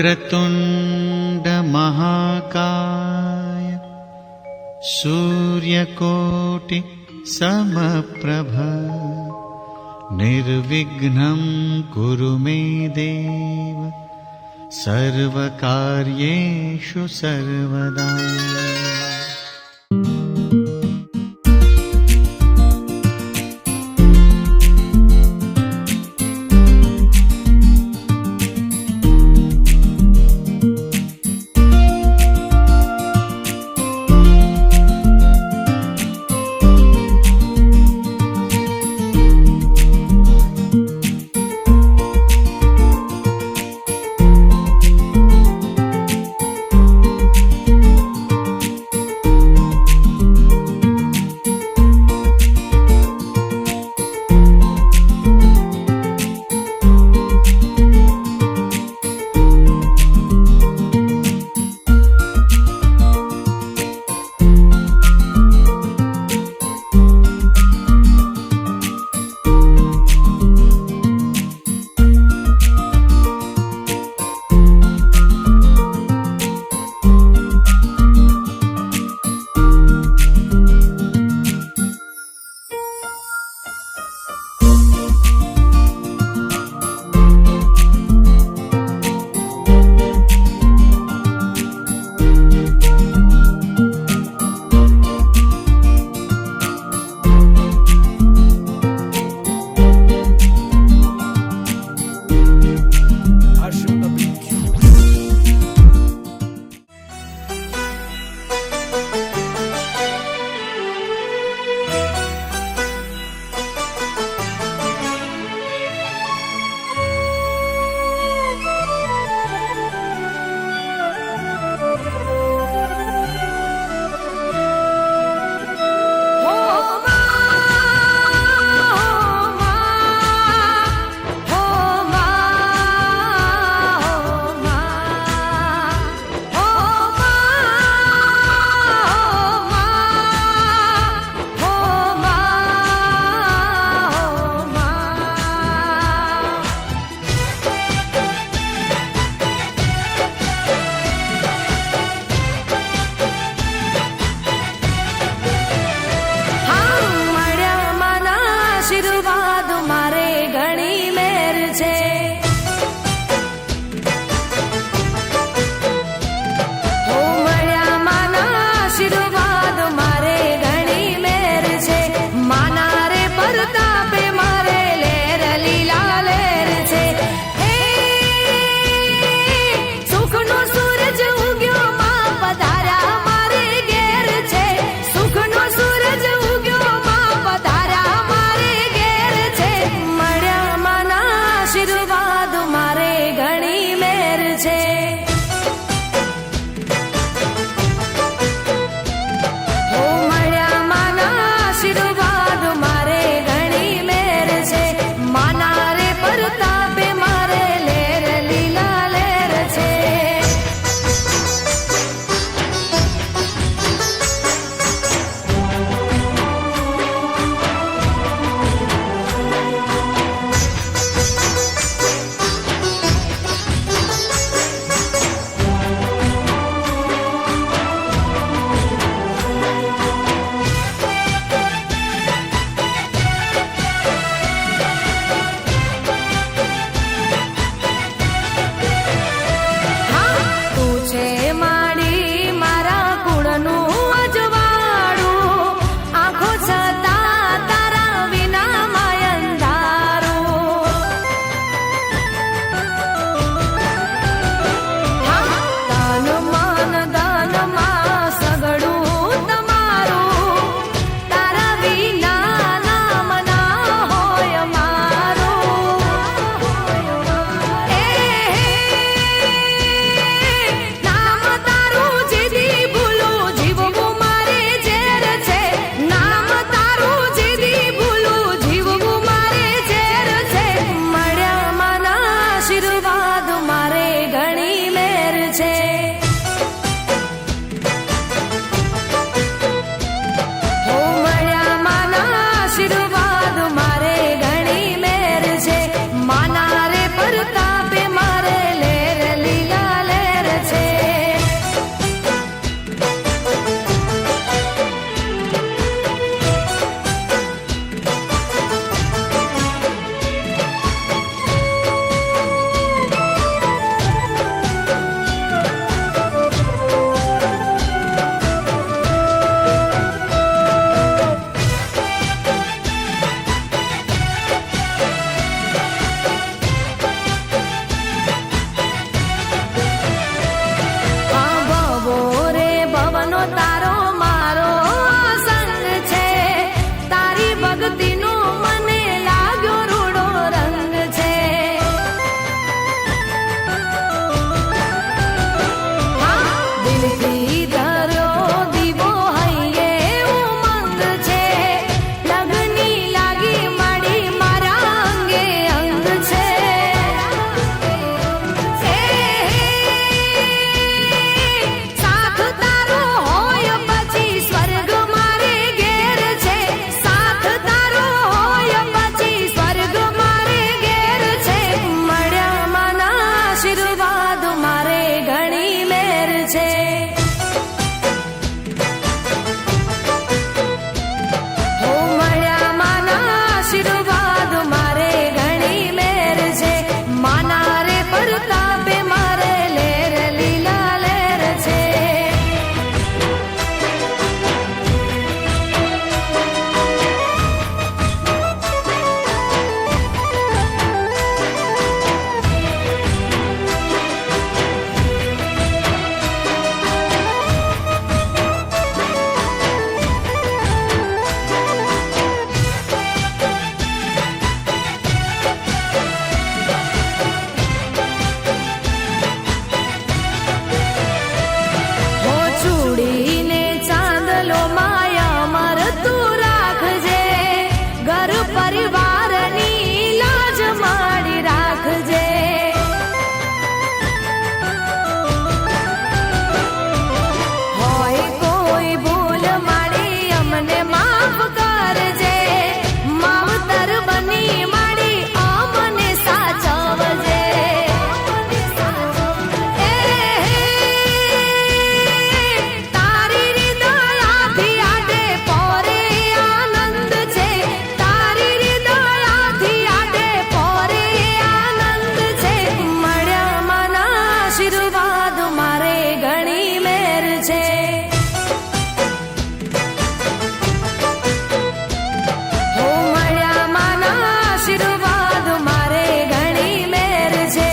वक्रतुण्ड महाकाय सूर्यकोटि समप्रभ निर्विघ्नं कुरु मे देव सर्वकार्येषु सर्वदा। તારો મારો સંગ છે, તારી ભક્તિનો મને લાગ્યો રૂડો રંગ છે. દિલથી ધર્યો દીવો હૈયે ઉમંગ છે, લગની લાગી માડી મારા અંગે અંગ છે. સાથ તારો હોય પછી સ્વર્ગ મારે ઘેર છે, સાથ તારો હોય પછી સ્વર્ગ મારે ઘેર છે. મળ્યા માના આશીર્વાદ મારે ઘણી મેર છે. હો મળ્યા માના આશીર્વાદ મારે ઘણી મેર છે. માના રે પ્રતાપે મારે લેર લીલા લેર છે. હો ચૂડીને ચાંદલો માયા મર તું રાખજે, ઘર પરિવારની લાજ માડી રાખજે. હોય કોઈ ભૂલ માડી અમને માફ કરજે, માવતર બની માડી અમને સાચવજે. તારી હૃદયાથી આડે પોરે આનંદ છે, તારી હૃદયાથી આડે પોરે આનંદ છે. મળ્યા માના આશીર્વાદ મારે ઘણી મેર છે. હો મળ્યા માના આશીર્વાદ મારે ઘણી મેર છે.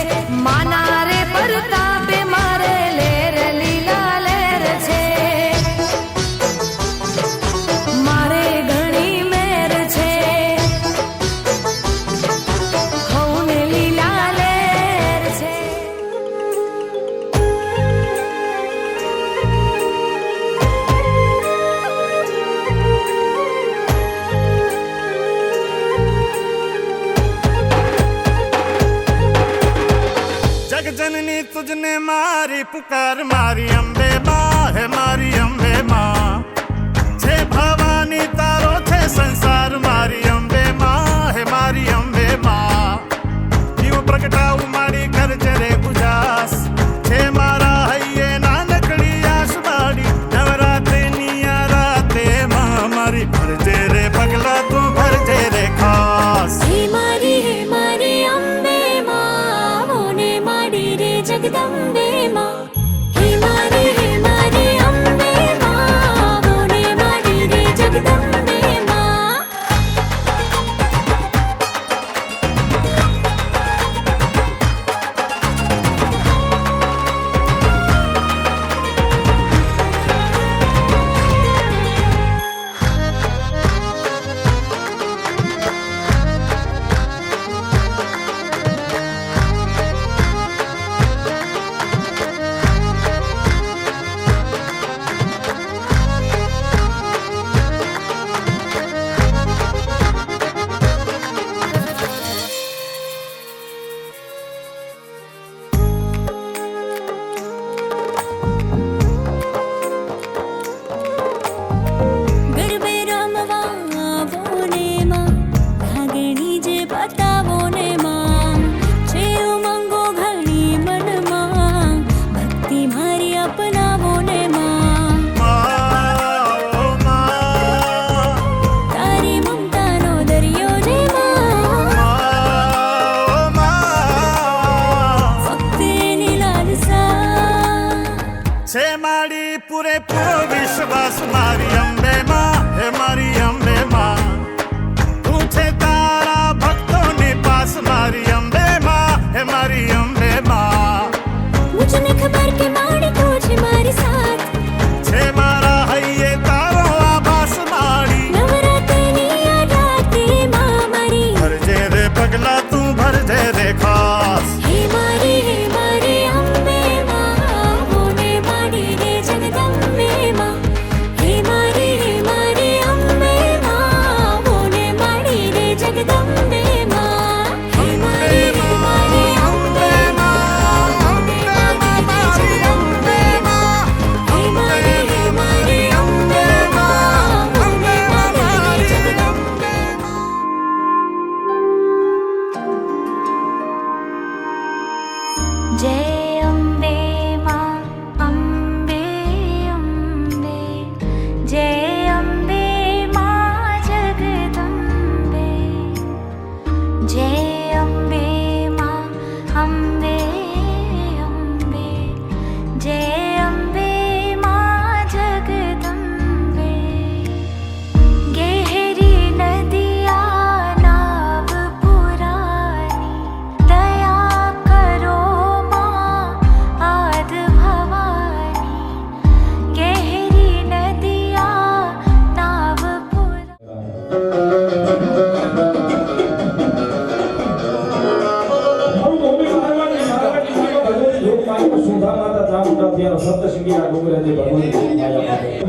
માના રે પ્રતાપે મારે લેર લીલા લેર છે. મારે ઘણી મેર છે. હઉ ને લીલા લેર છે. જગજનની તુજને મારી પુકાર, મારી અંબે માં હે મારી અંબે માં. છે ભવાની તારો છે સંસાર, મારી અંબે માં હે મારી અંબે માં. જીવ પ્રગટાવું મારી કરજે રે ઉજાસ, છે મારા હૈયે નાનકડી આસ બાડી. નવરાત્રિની આ રાતે માં મારી ભરજે રે પગલા, તું ભરજે રે ખાસ. હે મારી અંબે માં, મોને માડી રે જગદંબે માં. હે મારી અંબે માં, મોને માડી રે જગદંબે માં. ગરબે રમવા આવો ને માં, લાગણી જે બતાવો ને માં. છે ઉમંગો ઘણી મનમાં, ભક્તિ મારી અપનાવો ને માં. તારી મમતાનો દરિયો જે માં, ફક્ત એની લાલસા. છે મારી પૂરેપૂરો વિશ્વાસ, મારી અંબે માં હે મારી અંબે માં. તું છે તારા ભક્તોની પાસ, મારી અંબે માં હે મારી અંબે માં. મુझे खबर के माड़ी तुझे मारी साथ, છે મારા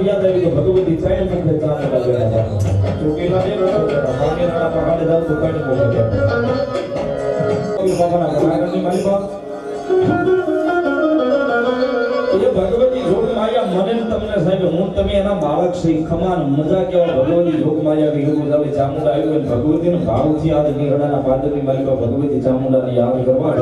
યાદ આવી તો ભગવતી ત્રણ મુખે ચામુંડા બેઠા હતા. ચોટીલા ને મામેરાના પહાડે જાવ તો કઈ મોકલે બાબાના ઘરાગરની માલિકા એ ભગવતી જોગ માયા મને ને તમને સાહેબ હું તમે એના બાળક છે ખમાન મજા કેવા ભગવતી જોગ માયા કે એવું જાવે ચામુંડા આવ્યું અને ભગવતીનો ભાવથી આ નિર્ણાના પાદરની માલિકા ભગવતી ચામુંડાની યાદ કરવા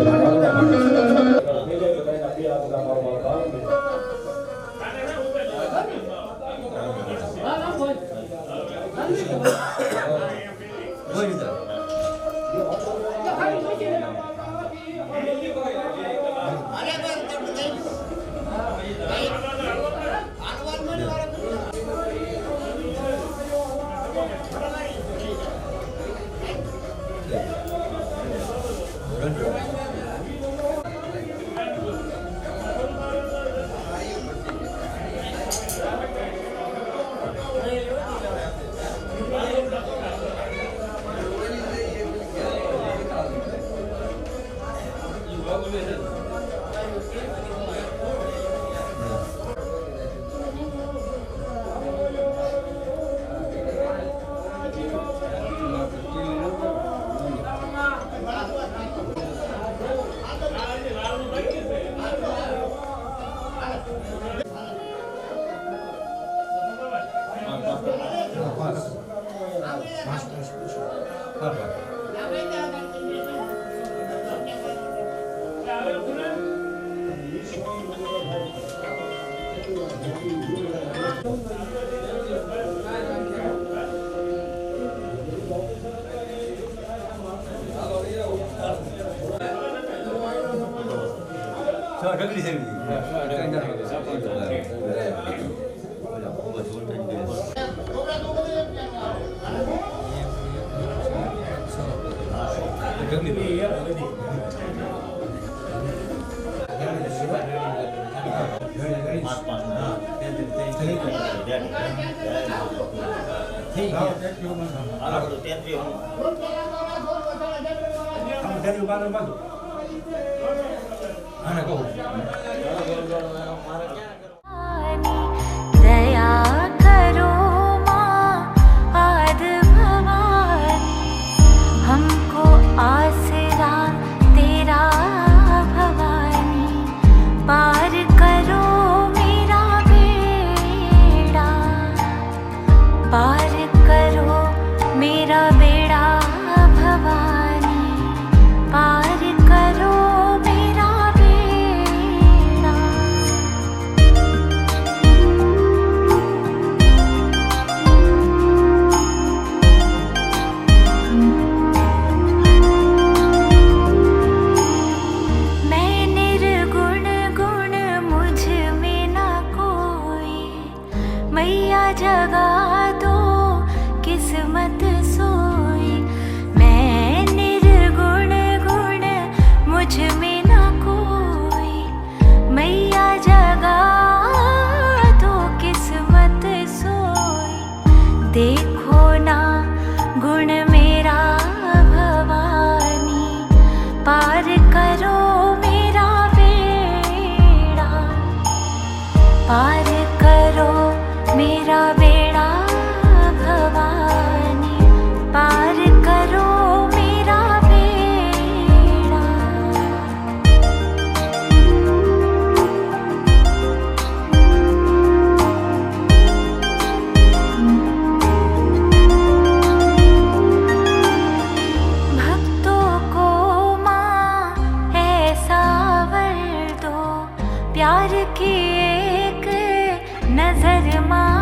दया करो माँ आद भवानी, हमको आसरा तेरा भवानी, पार करो मेरा बेड़ा, पार करो मेरा बेड़ा भवानी, पार करो मेरा बेड़ा। मैं निर्गुण गुण मुझ में ना कोई, मैया जगा दो किस्मत सोई। मैं निर्गुण गुण मुझ में ना कोई, मैया जगा दो किस्मत सोई। देखो ना गुण मेरा भवानी, पार करो मेरा बेड़ा, पार करो मेरा बेड़ा भवानी, पार करो मेरा बेड़ा। भक्तों को माँ ऐसा वर दो, प्यार की एक नजर माँ